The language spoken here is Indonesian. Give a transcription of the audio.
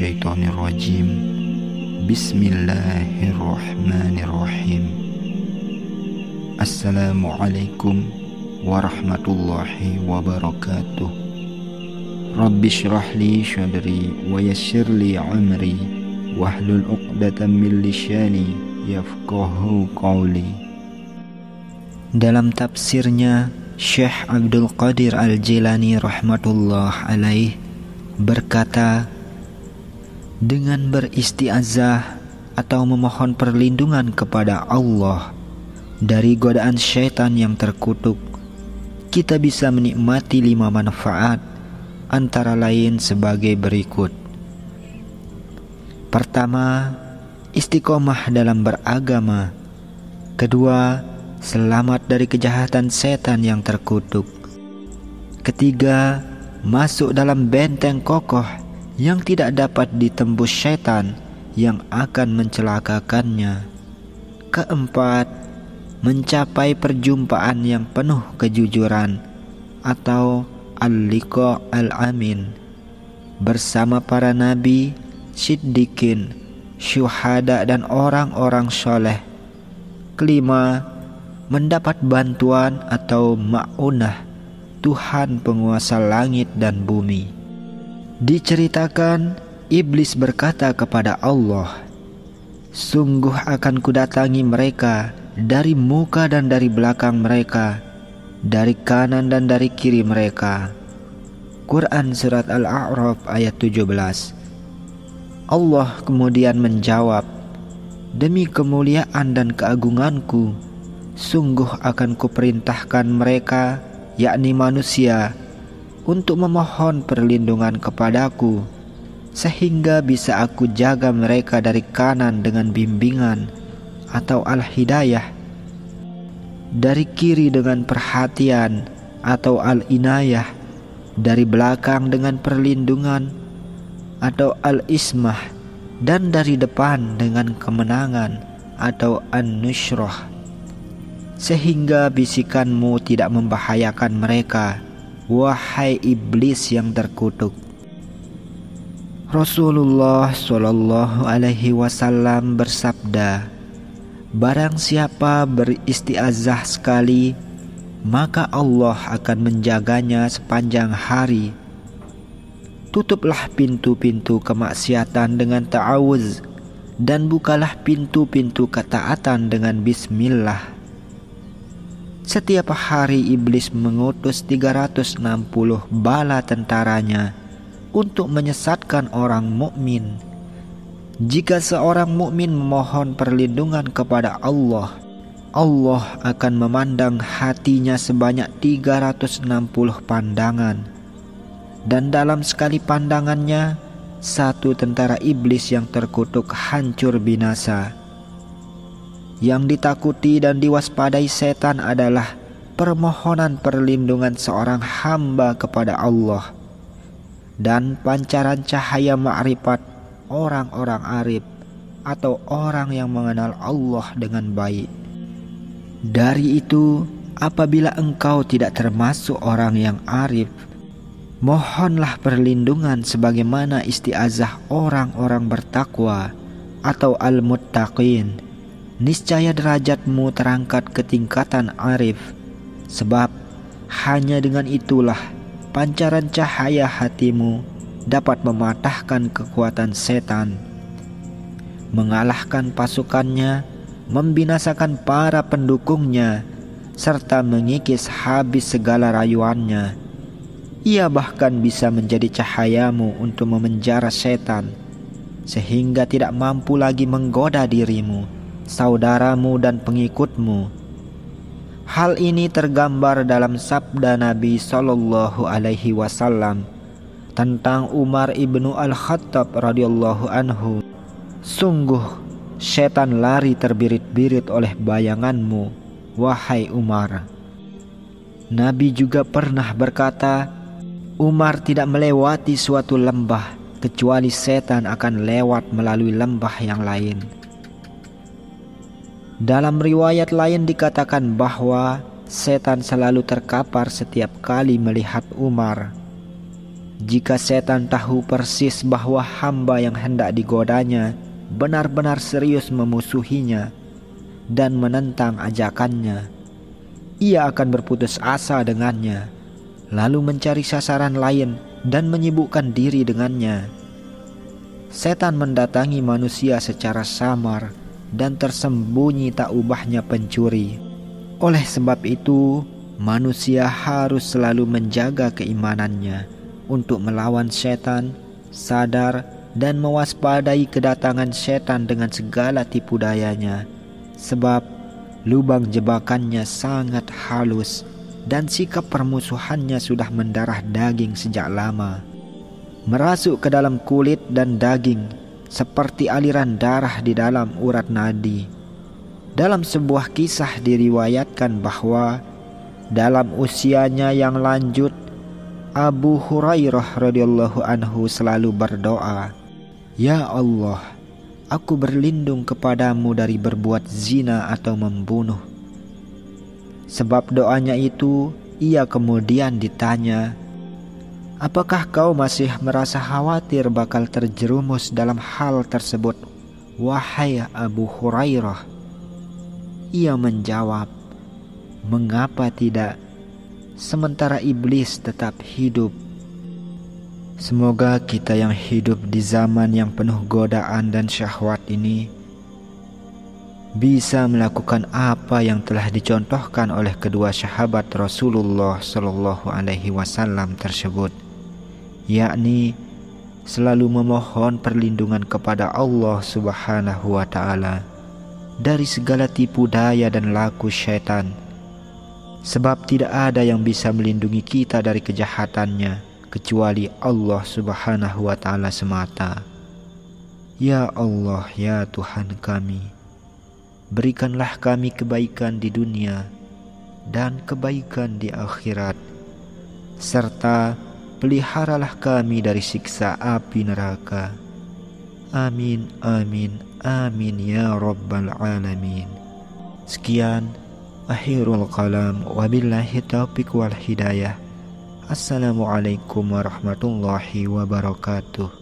minasyaitonirrajim. Bismillahirrahmanirrahim. Assalamualaikum warahmatullahi wabarakatuh. Rabbi shrah li sadri wa yassir li amri wahlul 'uqdatam min lisani yafqahu qawli. Dalam tafsirnya, Syekh Abdul Qadir Al-Jilani rahmatullah alaih berkata, dengan beristiazah atau memohon perlindungan kepada Allah dari godaan syaitan yang terkutuk, kita bisa menikmati 5 manfaat, antara lain sebagai berikut. Pertama, istiqomah dalam beragama. Kedua, selamat dari kejahatan setan yang terkutuk. Ketiga, masuk dalam benteng kokoh yang tidak dapat ditembus syaitan yang akan mencelakakannya. Keempat, mencapai perjumpaan yang penuh kejujuran atau al-liqa al-amin bersama para nabi, siddiqin, syuhada dan orang-orang soleh. Kelima, mendapat bantuan atau ma'unah Tuhan penguasa langit dan bumi. Diceritakan, iblis berkata kepada Allah, sungguh akan kudatangi mereka dari muka dan dari belakang mereka, dari kanan dan dari kiri mereka. Quran Surat Al-A'raf ayat 17. Allah kemudian menjawab, demi kemuliaan dan keagunganku, sungguh akan kuperintahkan mereka, yakni manusia, untuk memohon perlindungan kepadaku, sehingga bisa aku jaga mereka dari kanan dengan bimbingan atau al-hidayah, dari kiri dengan perhatian atau al-inayah, dari belakang dengan perlindungan atau al-ismah, dan dari depan dengan kemenangan atau an-nushrah, sehingga bisikanmu tidak membahayakan mereka, wahai iblis yang terkutuk. Rasulullah Shallallahu Alaihi Wasallam bersabda, barang siapa beristiazah sekali, maka Allah akan menjaganya sepanjang hari. Tutuplah pintu-pintu kemaksiatan dengan ta'awuz, dan bukalah pintu-pintu ketaatan dengan bismillah. Setiap hari iblis mengutus 360 bala tentaranya untuk menyesatkan orang mukmin. Jika seorang mukmin memohon perlindungan kepada Allah, Allah akan memandang hatinya sebanyak 360 pandangan. Dan dalam sekali pandangannya, satu tentara iblis yang terkutuk hancur binasa. Yang ditakuti dan diwaspadai setan adalah permohonan perlindungan seorang hamba kepada Allah dan pancaran cahaya ma'rifat orang-orang arif atau orang yang mengenal Allah dengan baik. Dari itu, apabila engkau tidak termasuk orang yang arif, mohonlah perlindungan sebagaimana istiazah orang-orang bertakwa atau al-muttaqin. Niscaya derajatmu terangkat ke tingkatan arif, sebab hanya dengan itulah pancaran cahaya hatimu dapat mematahkan kekuatan setan, mengalahkan pasukannya, membinasakan para pendukungnya, serta mengikis habis segala rayuannya. Ia bahkan bisa menjadi cahayamu untuk memenjara setan, sehingga tidak mampu lagi menggoda dirimu, saudaramu dan pengikutmu. Hal ini tergambar dalam sabda Nabi Sallallahu Alaihi Wasallam tentang Umar ibnu Al-Khattab radhiyallahu anhu. Sungguh setan lari terbirit-birit oleh bayanganmu, wahai Umar. Nabi juga pernah berkata, Umar tidak melewati suatu lembah kecuali setan akan lewat melalui lembah yang lain. Dalam riwayat lain dikatakan bahwa setan selalu terkapar setiap kali melihat Umar. Jika setan tahu persis bahwa hamba yang hendak digodanya benar-benar serius memusuhinya dan menentang ajakannya, ia akan berputus asa dengannya, lalu mencari sasaran lain dan menyibukkan diri dengannya. Setan mendatangi manusia secara samar dan tersembunyi tak ubahnya pencuri. Oleh sebab itu, manusia harus selalu menjaga keimanannya untuk melawan setan, sadar dan mewaspadai kedatangan setan dengan segala tipu dayanya, sebab lubang jebakannya sangat halus dan sikap permusuhannya sudah mendarah daging sejak lama, merasuk ke dalam kulit dan daging seperti aliran darah di dalam urat nadi. Dalam sebuah kisah diriwayatkan bahwa dalam usianya yang lanjut, Abu Hurairah radhiyallahu anhu selalu berdoa, "Ya Allah, aku berlindung kepadamu dari berbuat zina atau membunuh." Sebab doanya itu, ia kemudian ditanya, "Apakah kau masih merasa khawatir bakal terjerumus dalam hal tersebut, wahai Abu Hurairah?" Ia menjawab, "Mengapa tidak? Sementara iblis tetap hidup." Semoga kita yang hidup di zaman yang penuh godaan dan syahwat ini bisa melakukan apa yang telah dicontohkan oleh kedua sahabat Rasulullah Shallallahu Alaihi Wasallam tersebut, yakni selalu memohon perlindungan kepada Allah Subhanahu wa Ta'ala dari segala tipu daya dan laku syaitan, sebab tidak ada yang bisa melindungi kita dari kejahatannya kecuali Allah Subhanahu wa Ta'ala semata. Ya Allah, ya Tuhan kami, berikanlah kami kebaikan di dunia dan kebaikan di akhirat, serta peliharalah kami dari siksa api neraka. Amin, amin, amin ya Rabbal Alamin. Sekian, akhirul kalam, wabillahi taufiq wal hidayah. Assalamualaikum warahmatullahi wabarakatuh.